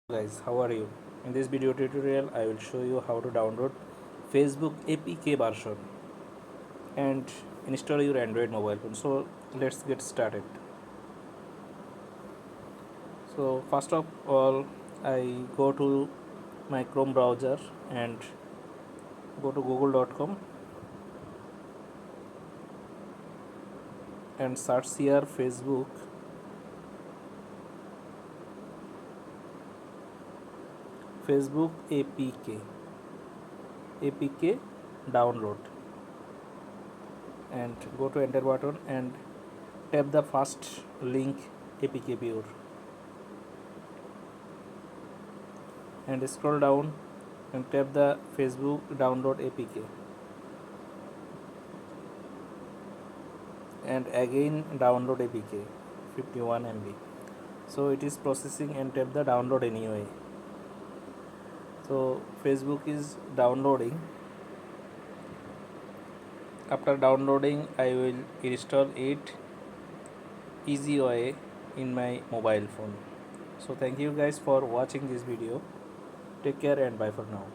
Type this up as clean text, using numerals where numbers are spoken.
Guys, how are you? In this video tutorial I will show you how to download Facebook APK version and install your Android mobile phone. So let's get started. So first of all, I go to my Chrome browser and go to google.com and search here Facebook APK download, and go to enter button and tap the first link APK viewer and scroll down and tap the Facebook download APK and again download APK 51 MB. So it is processing and tap the download anyway. So Facebook is downloading. After downloading I will install it easy way in my mobile phone. So thank you guys for watching this video. Take care and bye for now.